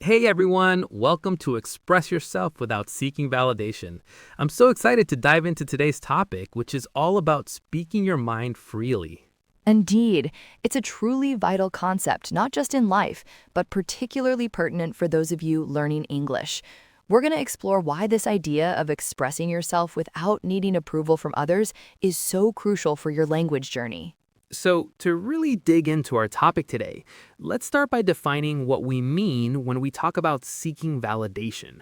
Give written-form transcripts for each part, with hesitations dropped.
Hey everyone, welcome to Express Yourself Without Seeking Validation. I'm so excited to dive into today's topic, which is all about speaking your mind freely. Indeed, it's a truly vital concept, not just in life, but particularly pertinent for those of you learning English. We're going to explore why this idea of expressing yourself without needing approval from others is so crucial for your language journey. So, to really dig into our topic today, let's start by defining what we mean when we talk about seeking validation.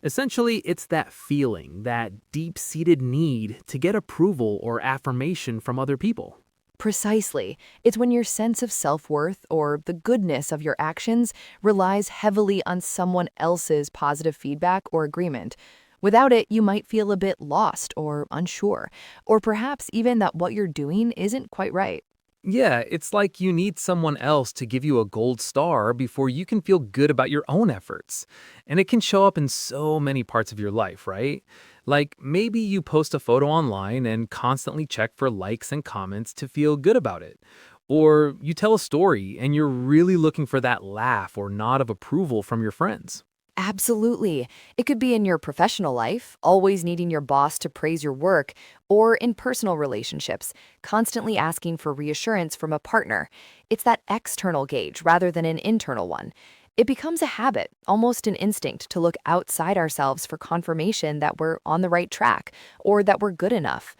Essentially, it's that feeling, that deep seated need to get approval or affirmation from other people. Precisely. It's when your sense of self worth or the goodness of your actions relies heavily on someone else's positive feedback or agreement. Without it, you might feel a bit lost or unsure, or perhaps even that what you're doing isn't quite right. Yeah, it's like you need someone else to give you a gold star before you can feel good about your own efforts. And it can show up in so many parts of your life, right? Like maybe you post a photo online and constantly check for likes and comments to feel good about it. Or you tell a story and you're really looking for that laugh or nod of approval from your friends. Absolutely. It could be in your professional life, always needing your boss to praise your work, or in personal relationships, constantly asking for reassurance from a partner. It's that external gauge rather than an internal one. It becomes a habit, almost an instinct, to look outside ourselves for confirmation that we're on the right track or that we're good enough.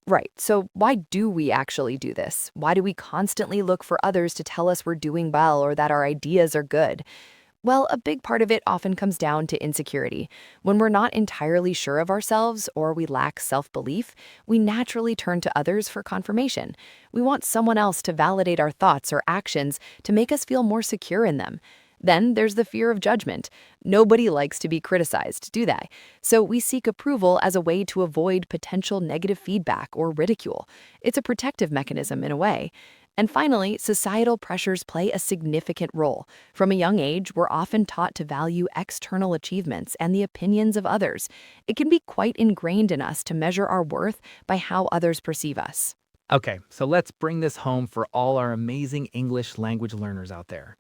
Right, so why do we actually do this? Why do we constantly look for others to tell us we're doing well or that our ideas are good? Well, a big part of it often comes down to insecurity. When we're not entirely sure of ourselves or we lack self belief, we naturally turn to others for confirmation. We want someone else to validate our thoughts or actions to make us feel more secure in them. Then there's the fear of judgment. Nobody likes to be criticized, do they? So we seek approval as a way to avoid potential negative feedback or ridicule. It's a protective mechanism in a way. And finally, societal pressures play a significant role. From a young age, we're often taught to value external achievements and the opinions of others. It can be quite ingrained in us to measure our worth by how others perceive us. Okay, so let's bring this home for all our amazing English language learners out there.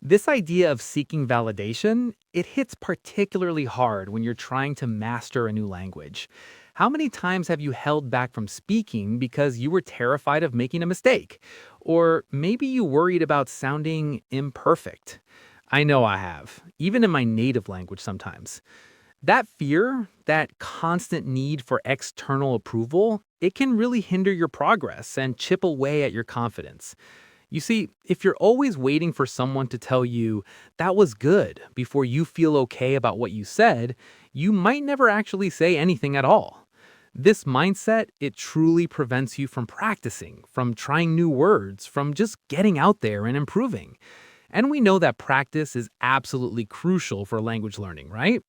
This idea of seeking validation, it hits particularly hard when you're trying to master a new language. How many times have you held back from speaking because you were terrified of making a mistake? Or maybe you worried about sounding imperfect? I know I have, even in my native language sometimes. That fear, that constant need for external approval, it can really hinder your progress and chip away at your confidence. You see, if you're always waiting for someone to tell you that was good before you feel okay about what you said, you might never actually say anything at all. This mindset, it truly prevents you from practicing, from trying new words, from just getting out there and improving. And we know that practice is absolutely crucial for language learning, right?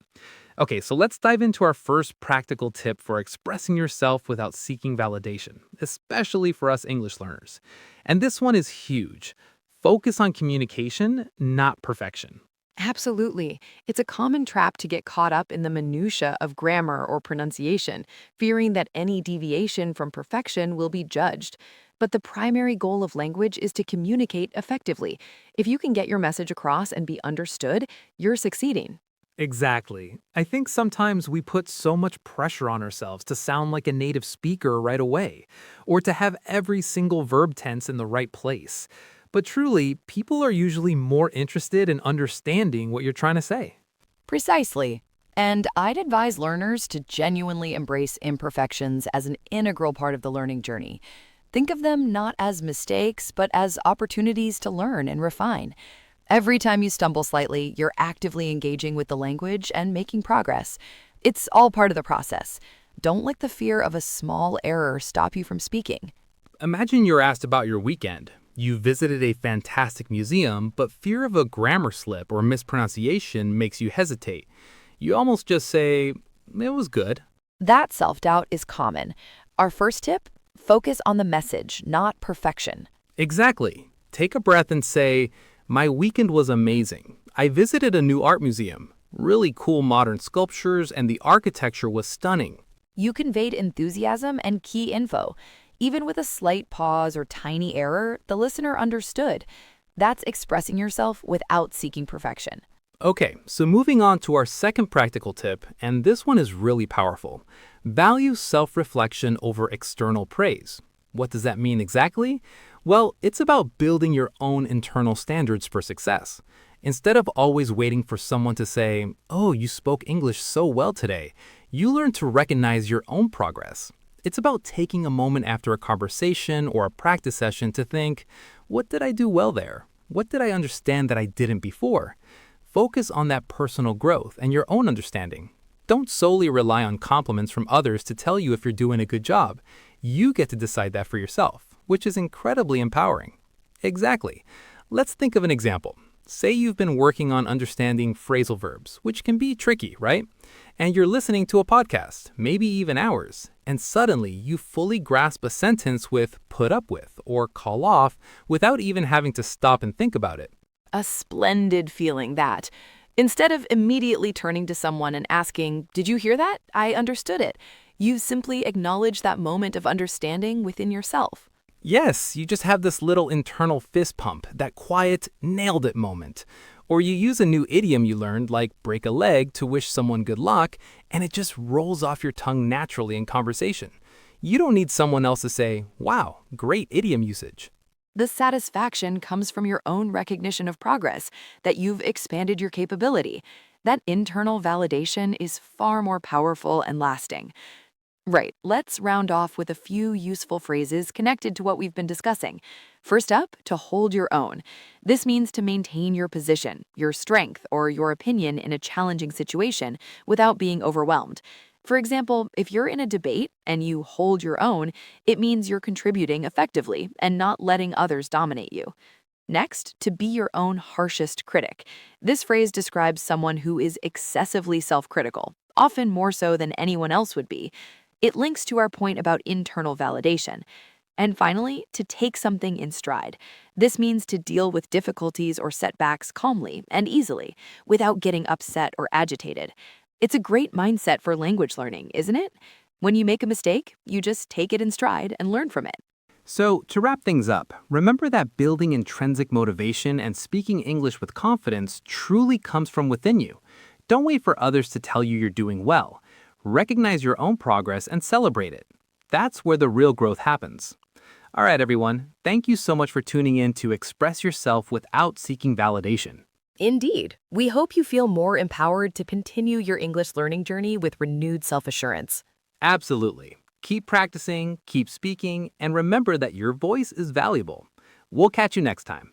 Okay, so let's dive into our first practical tip for expressing yourself without seeking validation, especially for us English learners. And this one is huge. Focus on communication, not perfection. Absolutely. It's a common trap to get caught up in the minutia of grammar or pronunciation, fearing that any deviation from perfection will be judged. But the primary goal of language is to communicate effectively. If you can get your message across and be understood, you're succeeding. Exactly. I think sometimes we put so much pressure on ourselves to sound like a native speaker right away, or to have every single verb tense in the right place. But truly, people are usually more interested in understanding what you're trying to say. Precisely. And I'd advise learners to genuinely embrace imperfections as an integral part of the learning journey. Think of them not as mistakes, but as opportunities to learn and refine. Every time you stumble slightly, you're actively engaging with the language and making progress. It's all part of the process. Don't let the fear of a small error stop you from speaking. Imagine you're asked about your weekend. You visited a fantastic museum, but fear of a grammar slip or mispronunciation makes you hesitate. You almost just say, it was good. That self doubt is common. Our first tip: focus on the message, not perfection. Exactly. Take a breath and say, my weekend was amazing. I visited a new art museum. Really cool modern sculptures, and the architecture was stunning. You conveyed enthusiasm and key info. Even with a slight pause or tiny error, the listener understood. That's expressing yourself without seeking perfection. Okay, so moving on to our second practical tip, and this one is really powerful. Value self-reflection over external praise. What does that mean exactly? Well, it's about building your own internal standards for success. Instead of always waiting for someone to say, "Oh, you spoke English so well today," you learn to recognize your own progress. It's about taking a moment after a conversation or a practice session to think, what did I do well there? What did I understand that I didn't before? Focus on that personal growth and your own understanding. Don't solely rely on compliments from others to tell you if you're doing a good job. You get to decide that for yourself, which is incredibly empowering. Exactly. Let's think of an example. Say you've been working on understanding phrasal verbs, which can be tricky, right? And you're listening to a podcast, maybe even hours, and suddenly you fully grasp a sentence with put up with or call off without even having to stop and think about it. A splendid feeling that. Instead of immediately turning to someone and asking, "Did you hear that? I understood it." You simply acknowledge that moment of understanding within yourself. Yes, you just have this little internal fist pump, that quiet, nailed it moment. Or you use a new idiom you learned, like break a leg, to wish someone good luck, and it just rolls off your tongue naturally in conversation. You don't need someone else to say, "Wow, great idiom usage." The satisfaction comes from your own recognition of progress, that you've expanded your capability. That internal validation is far more powerful and lasting. Right, let's round off with a few useful phrases connected to what we've been discussing. First up, to hold your own. This means to maintain your position, your strength, or your opinion in a challenging situation without being overwhelmed. For example, if you're in a debate and you hold your own, it means you're contributing effectively and not letting others dominate you. Next, to be your own harshest critic. This phrase describes someone who is excessively self-critical, often more so than anyone else would be. It links to our point about internal validation. And finally, to take something in stride. This means to deal with difficulties or setbacks calmly and easily, without getting upset or agitated. It's a great mindset for language learning, isn't it? When you make a mistake, you just take it in stride and learn from it. So, to wrap things up, remember that building intrinsic motivation and speaking English with confidence truly comes from within you. Don't wait for others to tell you you're doing well. Recognize your own progress and celebrate it. That's where the real growth happens. All right, everyone. Thank you so much for tuning in to Express Yourself Without Seeking Validation. Indeed, we hope you feel more empowered to continue your English learning journey with renewed self-assurance. Absolutely. Keep practicing, keep speaking, and remember that your voice is valuable. We'll catch you next time.